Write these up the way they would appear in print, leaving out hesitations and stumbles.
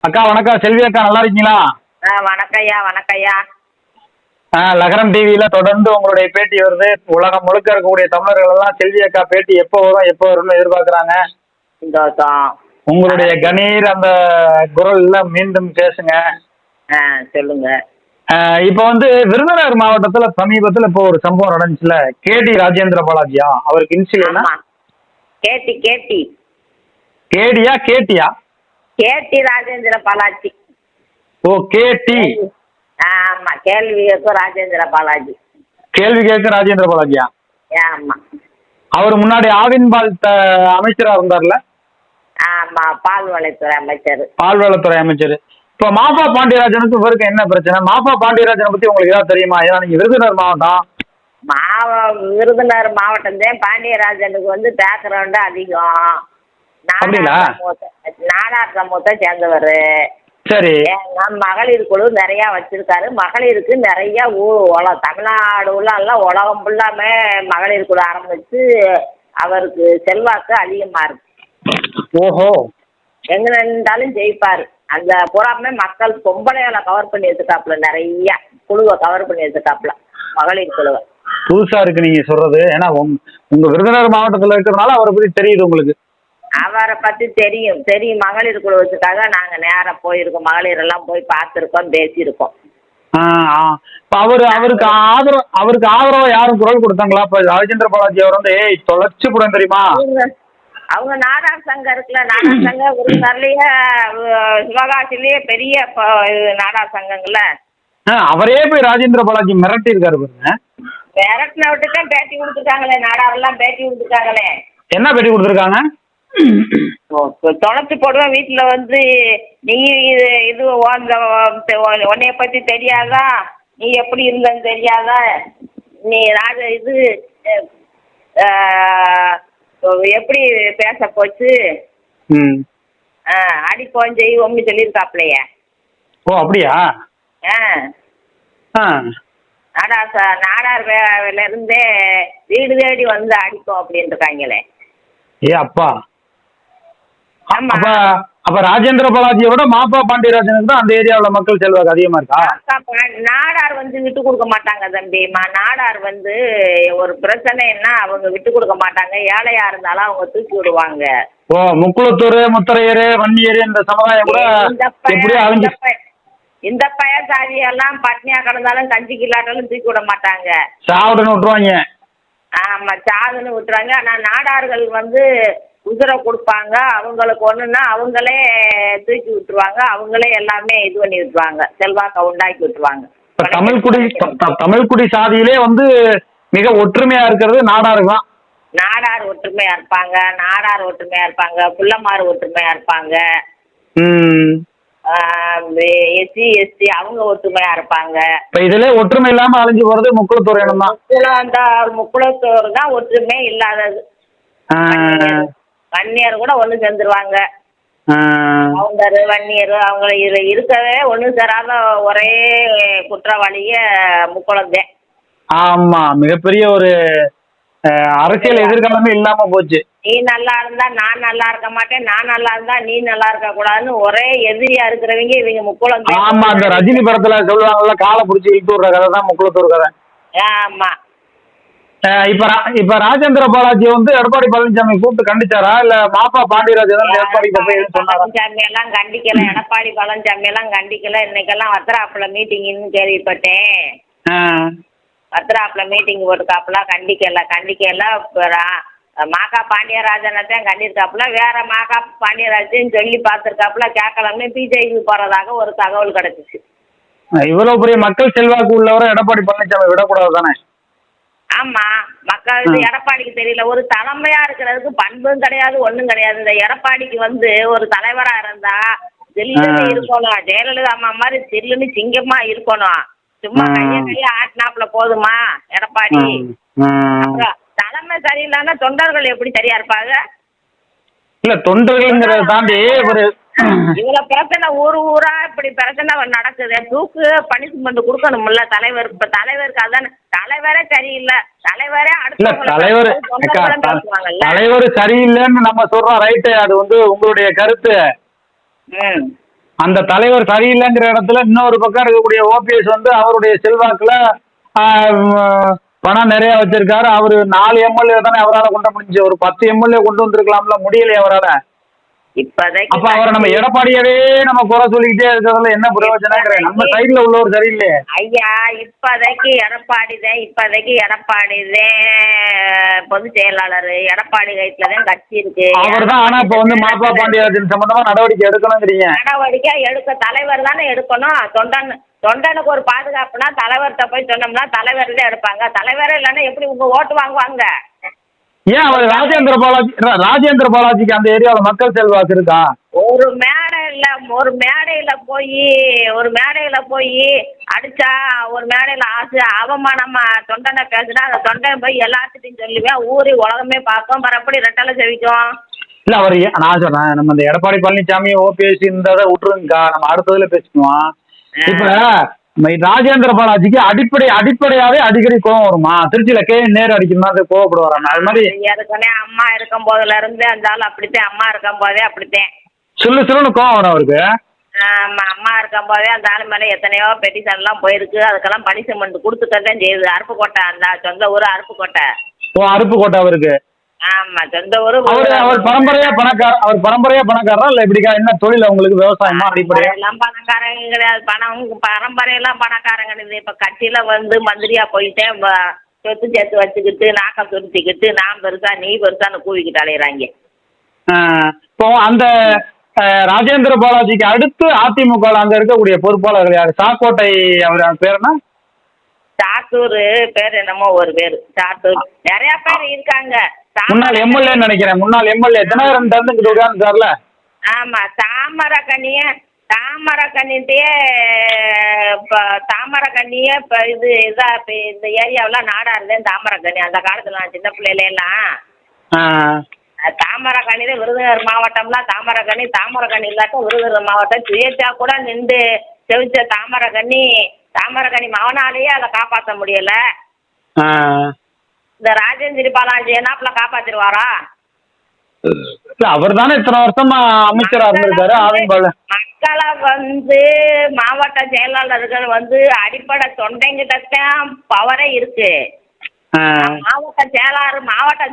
அக்கா வணக்கம். செல்வி அக்கா நல்லா இருக்கீங்களா? வணக்கய்யா வணக்கய்யா. லகரம் டிவியில தொடர்ந்து உங்களுடைய பேட்டி வருது. உலகம் முழுக்க இருக்கக்கூடிய தமிழர்கள் எல்லாம் செல்வி அக்கா பேட்டி எப்போ வரும் எப்போ வரும்னு எதிர்பார்க்கறாங்க. சந்தோஷம். உங்களுடைய கணீர் அந்த குரல்ல மீண்டும் பேசுங்க. சொல்லுங்க. இப்ப விருதுநகர் மாவட்டத்துல சமீபத்துல இப்போ ஒரு சம்பவம் நடந்துச்சுல, கேடி ராஜேந்திர பாலாஜியா, அவருக்கு இன்சியல் என்ன? கேட்டி கேட்டி கேடியா கேட்டியா? கேட்டி ராஜேந்திர பாலாஜி. ஓ கேட்டி. ஆமா, கேள்வி கேட்கும் ராஜேந்திர பாலாஜி. கேள்வி கேட்க ராஜேந்திர பாலாஜியா? ஆமா. அவர் முன்னாடி ஆவின் பால் அமைச்சரா இருந்தார்ல? ஆமா, பால்வளத்துறை அமைச்சர். பால்வளத்துறை அமைச்சர். இப்ப மாஃபா பாண்டியராஜனுக்கு இவருக்கு என்ன பிரச்சனை? மாஃபா பாண்டியராஜனை பத்தி உங்களுக்கு ஏதாவது தெரியுமா? ஏன்னா நீங்க விருதுநகர் மாவட்டம். விருதுநகர் மாவட்டம் தான். பாண்டியராஜனுக்கு பேக்ரவுண்டு அதிகம். நாடார் சமூகத்தை சேர்ந்தவர். சரி. மகளிர் குழு நிறைய வச்சிருக்காரு. மகளிருக்கு நிறைய தமிழ்நாடு எல்லாம் உலகம் ஃபுல்லாமே மகளிர் குழு ஆரம்பிச்சு அவருக்கு செல்வாக்கு அதிகமா இருக்கு. ஓஹோ. எங்க நின்றாலும் ஜெயிப்பாரு. அந்த புறாமே மக்கள் பொம்பளைகளை கவர் பண்ணி வச்சுக்காப்புல, நிறைய குழுவை கவர் பண்ணி வச்சுக்காப்புல, மகளிர் குழுவை. புதுசா இருக்கு நீங்க சொல்றது. ஏன்னா உங்க விருதுநகர் மாவட்டத்துல இருக்கிறதுனால அவரை பத்தி தெரியுது உங்களுக்கு. அவரை பத்தி தெரியும். மகளிர் குழு வச்சுக்காக நாங்க நேரம் போயிருக்கோம். மகளிர் எல்லாம் போய் பார்த்துருக்கோம், பேசியிருக்கோம். அவருக்கு ஆதரவா யாரும் குரல் கொடுத்தாங்களா? இப்ப ராஜேந்திர பாலாஜி அவர் ஏய் தொலைச்சு போறேன் தெரியுமா? அவங்க நாடார் சங்கம் இருக்குல்ல, நாடார் சங்கம் விருதுநகர்லயே சிவகாசிலேயே பெரிய நாடார் சங்கங்கள்ல அவரே போய் ராஜேந்திர பாலாஜி மிரட்டி இருக்காரு பாருங்க. மிரட்டின விட்டுதான் பேட்டி கொடுத்துருக்காங்களே, நாடார் எல்லாம் பேட்டி கொடுத்துருக்காங்களே. என்ன பேட்டி கொடுத்துருக்காங்க? தொலைச்சு போடுவேன் வீட்டுல நீ இது உன்னைய பத்தி தெரியாதா, நீ எப்படி இருந்தன்னு தெரியாதா, நீ எப்படி பேச போச்சு, அடிப்போம் செய்வோம்னு சொல்லியிருக்காப்லையே. ஓ அப்படியா? நாடார்ல இருந்தே வீடு தேடி அடிப்போம் அப்படின்னு இருக்காங்களே. ஏ அப்பா. அப்ப ராஜேந்திர பாலாஜியை விட மாஃபா பாண்டியராஜனுக்கு தான் அந்த ஏரியாவுல மக்கள் செல்வாக்கு அதிகமா இருக்கா? நாடார் விட்டு கொடுக்க மாட்டாங்க தம்பி. நாடார் ஒரு பிரச்சனைன்னா அவங்க விட்டு கொடுக்க மாட்டாங்க. ஏழையா இருந்தாலும் அவங்க தூக்கி விடுவாங்க. ஓ முக்குளத்தூர், முத்தரையர், வன்னியர் இந்த சமுதாயம் கூட எப்படியோ அழிஞ்சு. இந்த சாதியெல்லாம் பட்னியா கிடந்தாலும் கஞ்சிக்கு இல்லாட்டாலும் தூக்கி விட மாட்டாங்க. சாவுடுன்னு விட்டுருவாங்க. ஆமா, சாதுன்னு விட்டுறாங்க. ஆனா நாடார்கள் உசுரை கொடுப்பாங்க. அவங்களுக்கு ஒண்ணுன்னா அவங்களே தூக்கி விட்டுருவாங்க. அவங்களே எல்லாமே இது பண்ணி விட்டுருவாங்க, செல்வாக்க உண்டாக்கி விட்டுருவாங்க. தமிழ்குடி சாதியிலே மிக ஒற்றுமையா இருக்கிறது நாடார் தான். நாடார் ஒற்றுமையா இருப்பாங்க. நாடார் ஒற்றுமையா இருப்பாங்க. புள்ளமாறு ஒற்றுமையா இருப்பாங்க. எஸ்சி எஸ்டி அவங்க ஒற்றுமையா இருப்பாங்க. இப்ப இதுல ஒற்றுமை இல்லாம அழிஞ்சு போறது முக்குளத்தூர் இனம் தான். முக்குளத்தூர் தான் ஒற்றுமை இல்லாதது. வன்னியர் கூட ஒண்ணு சேர்ந்துருவாங்க. கவுண்டர் வன்னியர் அவங்க இதுல இருக்கவே ஒண்ணு சேராத ஒரே குற்றவாளிய முக்குளத்தே. ஆமா, மிகப்பெரிய ஒரு அரசியல் எதிர்காலமே இல்லாம போச்சு. நீ நல்லா இருந்தா நான் நல்லா இருக்க மாட்டேன், நான் நல்லா இருந்தா நீ நல்லா இருக்க கூடாதுன்னு ஒரே எதிரியா இருக்கிறவங்க இவங்க முக்குளம். ஆமா, அந்த ரஜினி படத்துல சொல்லுவாங்கல்ல, காலை பிடிச்சி இழுத்து விடுற கதை தான் முக்குளத்தூர் கதை. ஆமா. இப்ப ராஜேந்திர பாலாஜி எடப்பாடி பழனிசாமி கூப்பிட்டு கண்டிச்சாரா, இல்ல மாஃபா பாண்டியராஜன் எடப்பாடி பழனிசாமி எல்லாம் கண்டிக்கல. எடப்பாடி பழனிசாமி எல்லாம் கண்டிக்கல. இன்னைக்கெல்லாம் வத்திராப்புல மீட்டிங்னு கேள்விப்பட்டேன். வத்திராப்புல மீட்டிங் போட்டுக்காப்புல. கண்டிக்கல. மாகா பாண்டியராஜனத்தான் கண்டிருக்காப்புல. வேற மாகா பாண்டியராஜன் சொல்லி பார்த்துருக்காப்புல. கேட்கலாம்னு பிஜேபி போறதாக ஒரு தகவல் கிடைச்சிச்சு. இவ்வளவு பெரிய மக்கள் செல்வாக்கு உள்ளவரை எடப்பாடி பழனிசாமி விடக்கூடாது தானே? ஆமா, மக்கள் எடப்பாடிக்கு தெரியல. ஒரு தலைமையா இருக்கிறதுக்கு பண்பும் கிடையாது, ஒண்ணும் கிடையாது. இந்த எடப்பாடிக்கு ஒரு தலைவரா இருந்தா தில்லுன்னு இருக்கணும். ஜெயலலிதா அம்மா மாதிரி தில்லுன்னு சிங்கமா இருக்கணும். சும்மா கைய ஆட்டினாப்புல போதுமா எடப்பாடி? தலைமை சரியில்லைன்னா தொண்டர்கள் எப்படி சரியா இருப்பாங்க? இல்ல, தொண்டர்கள்ங்கிறத தாண்டி ஒரு இவ்வளவு பிரச்சனை ஊரா இப்படி பிரச்சனை நடக்குது. தூக்கு பனிஷ்மெண்ட் கொடுக்கணும்ல தலைவர். இப்ப தலைவருக்கு அதான, தலைவரே சரியில்லை. தலைவரே தலைவர் சரியில்லைன்னு நம்ம சொல்றோம், ரைட்டு. அது உங்களுடைய கருத்து. அந்த தலைவர் சரியில்லைங்கிற இடத்துல இன்னொரு பக்கம் இருக்கக்கூடிய ஓபிஎஸ் வந்து அவருடைய செல்வாக்குல பணம் நிறைய வச்சிருக்காரு. அவரு 4 எம்எல்ஏ தானே அவரால் கொண்டு முடிஞ்சு, ஒரு 10 எம்எல்ஏ கொண்டு வந்திருக்கலாம்ல, முடியலையே அவரால். இப்போதைக்கு அப்ப அவரை நம்ம எடப்பாடியவே நம்ம குறை சொல்லிக்கிட்டே இருக்கிறதுல என்ன பிரயோஜனம்? நம்ம சைடுல உள்ளவர் சரியில்லையே ஐயா. இப்போதைக்கு எடப்பாடிதான் பொதுச் செயலாளர். எடப்பாடி கைத்துல தான் கட்சி இருக்கு. அவர் தான். ஆனா இப்ப வந்து மாப்பா பாண்டியராஜன் சம்பந்தமா நடவடிக்கை எடுக்கணுங்கிறீங்க. நடவடிக்கை எடுக்க தலைவர் தானே எடுக்கணும். தொண்டனுக்கு ஒரு பாதுகாப்புனா தலைவர்கிட்ட போய் சொன்னோம்னா தலைவர் தான் எடுப்பாங்க. தலைவரே இல்லைன்னா எப்படி உங்க ஓட்டு வாங்குவாங்க? ஏன் அவர் ராஜேந்திர பாலாஜிக்கு அந்த ஏரியாவில் மக்கள் செல்வாக்கு இருக்கா? ஒரு மேடையில போய் அடிச்சா, ஒரு மேடையில ஆசை அவமானமா தொண்டனை பேசுனா அந்த தொண்டன் போய் எல்லாத்துட்டையும் சொல்லுவேன். ஊரி உலகமே பார்க்கும். மறுபடி ரெட்டலை செவிக்கும். இல்ல அவர் நான் சொல்றேன், நம்ம இந்த எடப்பாடி பழனிசாமி ஓபிஎஸ் இந்த இதை விட்டுருங்கக்கா, நம்ம அடுத்ததுல பேசிக்குவோம். இப்ப ராஜேந்திர பாலாஜிக்கு அடிப்படையாவே அடிக்கடி கோவம் வருமா? திருச்சியில நேரு அடிக்கணுமா கோவப்படுவாராங்க? அது மாதிரி ஏற்கனவே அம்மா இருக்கும் போதுல இருந்து அந்த ஆள் அப்படித்தான். அம்மா இருக்கும் போதே அப்படித்தான் சொல்லுன்னு கோவம் வரும் அவருக்கு. அம்மா இருக்கும் போதே அந்த ஆள் மேல எத்தனையோ பெட்டிஷன் எல்லாம் போயிருக்கு. அதுக்கெல்லாம் பனிஷ்மெண்ட் கொடுத்துக்கதான் செய்யுது. அருப்புக்கோட்டை, அந்த சொந்த ஊர் அருப்புக்கோட்டை. அருப்புக்கோட்டை அவருக்கு. ஆமா, சொந்த ஊர். அவர் பரம்பரையா பணக்காரரா இல்ல எப்படிக்கா? என்ன தொழில் உங்களுக்கு? விவசாயமா? அடிப்படையா எல்லாம் பணக்காரங்க கிடையாது. பரம்பரையெல்லாம் பணக்காரங்க. இப்ப கட்சியில வந்து மந்திரியா போயிட்டேன். சொத்து சேர்த்து வச்சுக்கிட்டு நாக்க துருத்திக்கிட்டு நான் பெருசா நீ பெருசான்னு கூவிக்கிட்டு அலையிறாங்க. இப்போ அந்த ராஜேந்திர பாலாஜிக்கு அடுத்து அதிமுக அங்க இருக்கக்கூடிய பொறுப்பாளர்கள் யாரு? சாக்கோட்டை அவர் பேர் என்ன? சாத்தூர் பேர் என்னமோ ஒரு பேரு சாத்தூர். நிறைய பேர் இருக்காங்க. முன்னாள் எம்எல்ஏ நினைக்கிறேன். முன்னாள் எம்எல்ஏ தினகரன் தந்துக்கிட்டு உட்கார்ந்துட்டார்ல. ஆமா, தாமரக்கண்ணியே இப்ப இந்த ஏரியாவெல்லாம் நாடா இருந்தேன். தாமரக்கண்ணி அந்த காலத்துல நான் சின்ன பிள்ளையில எல்லாம் தாமரக்கண்ணி தான். விருதுநகர் மாவட்டம்லாம் தாமரக்கண்ணி இல்லாட்டும் விருதுநகர் மாவட்டம் சுயேட்சா கூட நின்று செவிச்ச தாமரக்கண்ணி மகனாலேயே அதை காப்பாற்ற முடியல. இந்த ராஜேந்திர பாலாஜி என்னாப்புல காப்பாத்திருவாரா? அவர் தானே இத்தனை வருஷமா அமைச்சரா இருந்திருக்காரு. மக்களை வந்து மாவட்ட செயலாளர்கள் வந்து அடிப்படை தொண்டைங்கிட்டத்தான் பவரே இருக்கு. மாவட்ட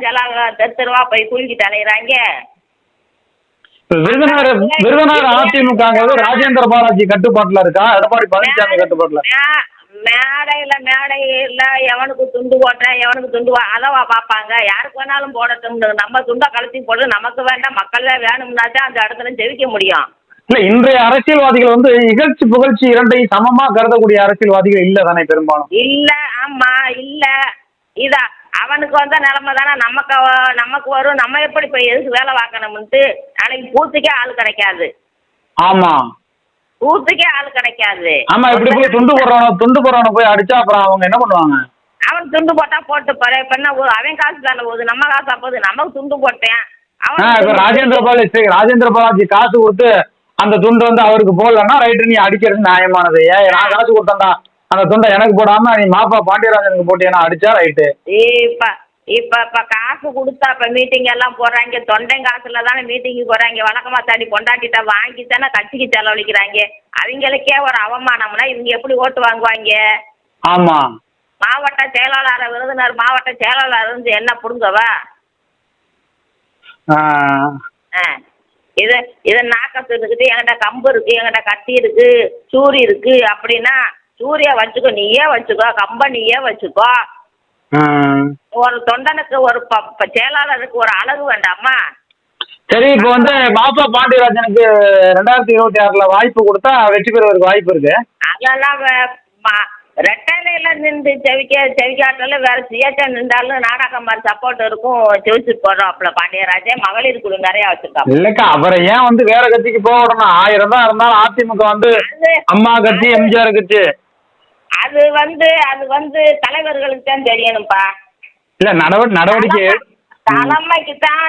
செயலாளர் தெருவா போய் குளிக்கிட்டு அலையிறாங்க. விருதுநகர் அதிமுக ராஜேந்திர பாலாஜி கட்டுப்பாட்டுல இருக்கா? எடப்பாடி பழனிசாமி கட்டுப்பாட்டுல? மேடையில எவனுக்கு துண்டு போட்டேன் எவனுக்கு துண்டு அளவா பார்ப்பாங்க. யாருக்கு வேணாலும் போடட்டும். நம்ம துண்டை கழிச்சு போட்டு நமக்கு வேண்டாம் மக்கள் தான் வேணும்னாச்சும் அந்த இடத்துல ஜெயிக்க முடியும். இல்ல, இன்றைய அரசியல்வாதிகள் வந்து இகழ்ச்சி புகழ்ச்சி இரண்டையும் சமமா கருதக்கூடிய அரசியல்வாதிகள் இல்ல தானே பெரும்பாலும்? இல்ல. ஆமா, இல்ல. இதா அவனுக்கு வந்த நிலைமை தானே நமக்கு வரும். நம்ம எப்படி போய் எதுக்கு வேலை பார்க்கணும்ட்டு நாளைக்கு பூத்துக்கே ஆள் கிடைக்காது. ஆமா, பூத்துக்கே ஆள் கிடைக்காது. ஆமா. இப்படி போய் துண்டு போடுறவன போய் அடிச்சா அப்புறம் அவங்க என்ன பண்ணுவாங்க? அவன் துண்டு போட்டா போட்டு பாரு. இப்ப என்ன அவன் காசு தானே போகுது, நம்ம காசா போகுது. நமக்கு துண்டு போட்டேன். இப்ப ராஜேந்திர பாலாஜி காசு கொடுத்து அந்த துண்டு வந்து அவருக்கு போடலன்னா ரைட்டு, நீ அடிக்கிறது நியாயமானது. நான் காசு கொடுத்தேன்டா, அந்த துண்டை எனக்கு போடாம நீ மாப்பா பாண்டியராஜனுக்கு போட்டேன்னா அடிச்சா ரைட்டு. இப்ப காசு கொடுத்தா இப்ப மீட்டிங் எல்லாம் போடுறாங்க. தொண்டை காசுல தானே மீட்டிங்கு போறாங்க. வழக்கமா தாடி பொண்டாட்டிட்ட வாங்கி தானே கட்சிக்கு செலவழிக்கிறாங்க. அவங்களுக்கே ஒரு அவமானம்னா இவங்க எப்படி ஓட்டு வாங்குவாங்க? ஆமா. மாவட்ட செயலாளர் விருதுநகர் மாவட்ட செயலாளர் இருந்து என்ன புடுங்கவா? இதை நாக்கத்து இருக்குது, என்கிட்ட கம்பு இருக்கு, என்கிட்ட கத்தி இருக்கு, சூரி இருக்கு அப்படின்னா சூரிய வச்சுக்கோ, நீயே வச்சுக்கோ, கம்ப நீயே வச்சுக்கோ. ஒரு தொண்டனுக்கு ஒரு செயலாளருக்கு ஒரு அழகு வேண்டாமா? சரி, இப்போ வந்து மாப்பா பாண்டியராஜனுக்கு 2026 வாய்ப்பு கொடுத்தா வெற்றி பெறுவதற்கு வாய்ப்பு இருக்கு. அதெல்லாம் ரெட்டலையில நின்று செவிக்காட்டில வேற சுயேட்சா நின்றாலும் நாடகமாரி சப்போர்ட் இருக்கும். செவிச்சு போடுறோம்ல பாண்டியராஜன். மகளிர் குழு நிறைய வச்சிருக்காங்க. இல்லக்கா, அவரை ஏன் வந்து வேற கட்சிக்கு போக விடணும்? 1000 தான் இருந்தாலும் அதிமுக வந்து அம்மா கட்சி, எம்ஜிஆர் கட்சி. அது வந்து தலைவர்களுக்கு தான் தெரியணும்பா. இல்ல, நடவடிக்கை தலைமைக்கு தான்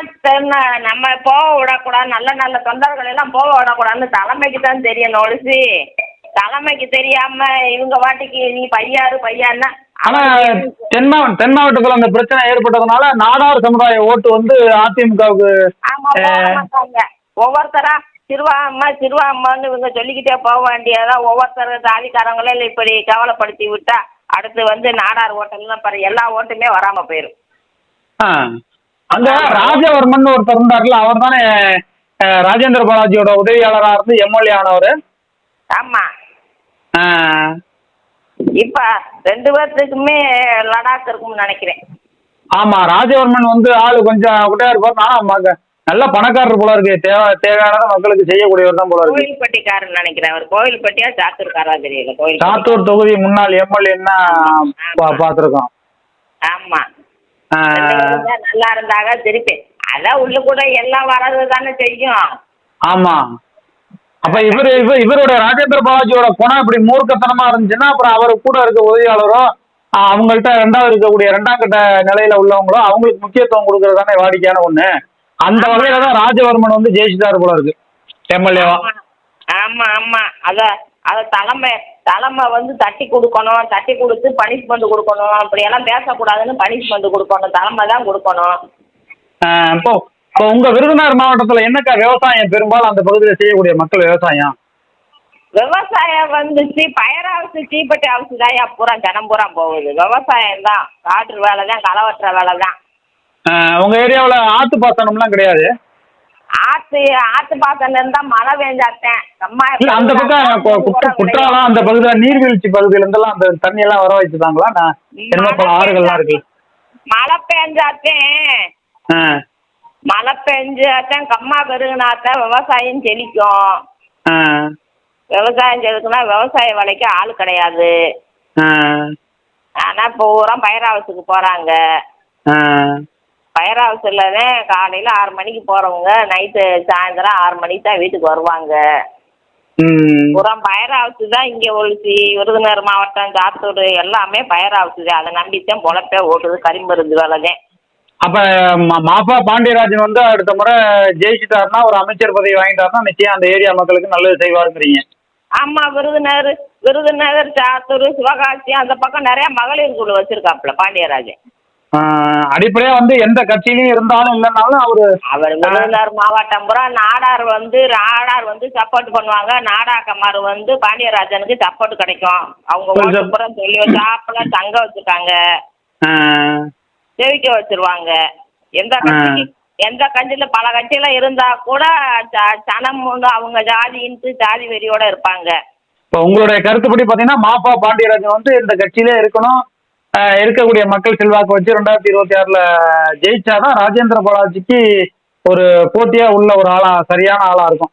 நம்ம போக விடக்கூடாது. நல்ல தொண்டர்கள் எல்லாம் போக விடக்கூடாதுன்னு தலைமைக்கு தான் தெரியணும். ஒழிச்சு தலைமைக்கு தெரியாம இவங்க வாட்டிக்கு நீ பையான்னா. ஆனா தென் மாவட்டத்துல அந்த பிரச்சனை ஏற்பட்டதுனால நாடார் சமுதாய ஓட்டு வந்து அதிமுகவுக்கு. ஆமா, போக மாட்டாங்க. சிறுவாம்மான்னு இவங்க சொல்லிக்கிட்டே போக வேண்டியதான். ஒவ்வொருத்தர் ஜாதிக்காரங்களும் இப்படி கவலைப்படுத்தி விட்டா அடுத்து வந்து நாடார் ஓட்டெல்லாம் பாரு, எல்லா ஓட்டுமே வராம போயிடும். அங்க ராஜவர்மன் ஒருத்தர் இருந்தார்ல, அவர் தானே ராஜேந்திர பாலாஜியோட உதவியாளராக இருந்து எம்எல்ஏ ஆனவர். ஆமா, இப்ப 2 பேர்த்துக்குமே லடாக் இருக்கும்னு நினைக்கிறேன். ஆமா, ராஜவர்மன் வந்து ஆளு கொஞ்சம் குட்டையா இருப்பார், ஆனா நல்ல பணக்காரர் போல இருக்கு, தேவையானதை மக்களுக்கு செய்யக்கூடியவர் தான் போல இருக்கு. கோயில்பட்டிக்காரர் நினைக்கிறேன் அவர். கோயில்பட்டியா சாத்தூர்காரா தெரியல. சாத்தூர் தொகுதி முன்னாள் எம்எல்ஏன்னா பாத்துருக்கோம். ஆமா, நல்லா இருந்தாங்க. திருப்பி அதான் உள்ள கூட எல்லாம் வர்றது தானே செய்யும். ஆமா, அப்ப இவரோட ராஜேந்திர பாலாஜியோட குணம் இப்படி மூர்க்கத்தனமா இருந்துச்சுன்னா அப்புறம் அவர் கூட இருக்க உதவியாளரோ அவங்கள்ட்ட இருக்கக்கூடிய 2ஆம் கட்ட நிலையில உள்ளவங்களோ அவங்களுக்கு முக்கியத்துவம் கொடுக்கறது தானே வாடிக்கையான ஒண்ணு. அந்த வகையில தான் ராஜவர்மன் வந்து ஜெயிச்சுட்டாரு போல இருக்கு எம்எல்ஏவா. ஆமா ஆமா, அத தலைமை வந்து தட்டி கொடுக்கணும், தட்டி கொடுத்து பனிஷ்மெண்ட் கொடுக்கணும். அப்படியெல்லாம் பேசக்கூடாதுன்னு பனிஷ்மெண்ட் கொடுக்கணும், தலைமை தான் கொடுக்கணும். இப்போ உங்க விருதுநகர் மாவட்டத்துல என்னக்கா விவசாயம் பெரும்பாலும் அந்த பகுதியில் செய்யக்கூடிய மக்கள் விவசாயம் வந்துச்சு. பயர் ஹவுஸ், தீப்பெட்டி ஹவுஸ் தான் பூரா ஜனம் பூரா போகுது. விவசாயம் தான், காற்று வேலை தான், களை வெட்டுற வேலை தான். உங்க ஏரியாவில் ஆத்து பாசனம்லாம் கிடையாது? ஆத்து பாசனம் இருந்தா மழை பெஞ்சாத்தேன். அந்த பக்கம் குற்றாலம் அந்த பகுதியில் நீர்வீழ்ச்சி பகுதியில இருந்தெல்லாம் அந்த தண்ணி எல்லாம் வர வச்சுதாங்களா? ஆறுகள்லாம் இருக்கு. மழை பெஞ்சாத்தான் கம்மா பெருகுனாத்தான் விவசாயம் செழிக்கும். விவசாயம் செலுத்தினா விவசாய வேலைக்கு ஆள் கிடையாது. ஆனா பூரா பயர் ஹவுஸுக்கு போறாங்க. பயர் ஹவுஸ்லதான் காலையில 6 மணிக்கு போறவங்க நைட்டு சாயந்தரம் 6 மணிக்கு தான் வீட்டுக்கு வருவாங்க. பூரா பயர் ஹவுஸ் தான் இங்க ஒழிச்சு. விருதுநகர் மாவட்டம், சாத்தூர் எல்லாமே பயர் ஹவுஸ் தான். அதை நம்பித்தான் பொழப்பே ஓட்டுது, கரிமருந்து வேலைதான். அப்ப மாப்பா பாண்டியராஜன் வந்து அடுத்த முறை ஜெயிச்சுட்டாருன்னா, ஒரு அமைச்சர் பதவி வாங்கிட்டாருன்னா நிச்சயம் அந்த ஏரியா மக்களுக்கு நல்லது செய்வாருங்கிறீங்க? ஆமா, விருதுநகர், சாத்தூர், சிவகாசி அந்த பக்கம் நிறைய மகளிர் குழு வச்சிருக்காப்புல பாண்டியராஜன். அடிப்படையா வந்து எந்த கட்சியிலயும் இருந்தாலும் இல்லைன்னாலும் அவர் விருதுநகர் மாவட்டம் பூரா நாடார் வந்து சப்போர்ட் பண்ணுவாங்க. நாடாக்கமார் வந்து பாண்டியராஜனுக்கு சப்போர்ட் கிடைக்கும். அவங்க புறம் சொல்லி வச்சாப்புல தங்க வச்சிருக்காங்க, ஜெயிக்க வச்சிருவாங்க. எந்த கட்சியில பல கட்சியில இருந்தா கூட சனம் அவங்க ஜாதி வெறியோட இருப்பாங்க. இப்போ உங்களுடைய கருத்துப்படி பாத்தீங்கன்னா மாப்பா பாண்டியராஜன் வந்து இந்த கட்சியிலே இருக்கணும், இருக்கக்கூடிய மக்கள் செல்வாக்கு வச்சு 2026ல ஜெயிச்சாதான் ராஜேந்திர பாலாஜிக்கு ஒரு போட்டியா உள்ள ஒரு ஆளா, சரியான ஆளா இருக்கும்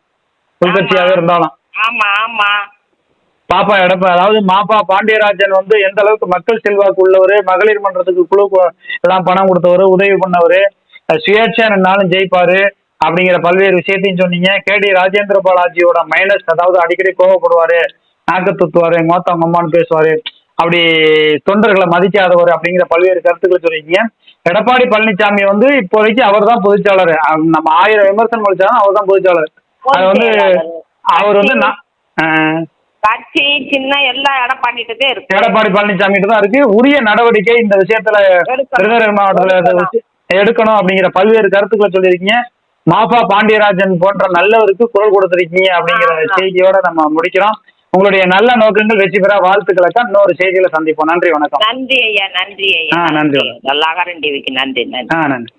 உள்கட்சியாக இருந்தாலும். ஆமா ஆமா, அதாவது மாப்பா பாண்டியராஜன் வந்து எந்த அளவுக்கு மக்கள் செல்வாக்கு உள்ளவர், மகளிர் மன்றத்துக்கு குழு எல்லாம் பணம் கொடுத்தவர், உதவி பண்ணவர், சுயேட்சையா நின்னாலும் ஜெயிப்பாரு அப்படிங்கிற பல்வேறு விஷயத்தையும் சொன்னீங்க. கேடி ராஜேந்திர பாலாஜியோட மைனஸ், அதாவது அடிக்கடி கோவப்படுவாரு, நாக்கு துத்துவாரு, மோத்தங்கம்மான்னு பேசுவாரு, அப்படி தொண்டர்களை மதிக்காதவர் அப்படிங்கிற பல்வேறு கருத்துக்களை சொல்லிருக்கீங்க. எடப்பாடி பழனிசாமி வந்து இப்போதைக்கு அவர் தான் பொதுச்சாளர். நம்ம 1000 விமர்சனம் அளிச்சாலும் அவர் தான் பொதுச்சாளர். அது வந்து அவர் வந்து கட்சி சின்ன எல்லாம் எடப்பாடி பழனிசாமி தான் இருக்கு. உரிய நடவடிக்கை இந்த விஷயத்துல விருதுநகர் மாவட்டத்துல எடுக்கணும் அப்படிங்கிற பல்வேறு கருத்துக்களை சொல்லியிருக்கீங்க. மாப்பா பாண்டியராஜன் போன்ற நல்லவருக்கு குரல் கொடுத்திருக்கீங்க அப்படிங்கிற செய்தியோட நம்ம முடிக்கிறோம். உங்களுடைய நல்ல நோக்கங்கள் வெற்றி பெற வாழ்த்துக்களுக்கு இன்னொரு செய்தியில சந்திப்போம். நன்றி, வணக்கம். நன்றி ஐயா, நன்றி ஐயா, நன்றி. நன்றி. நன்றி.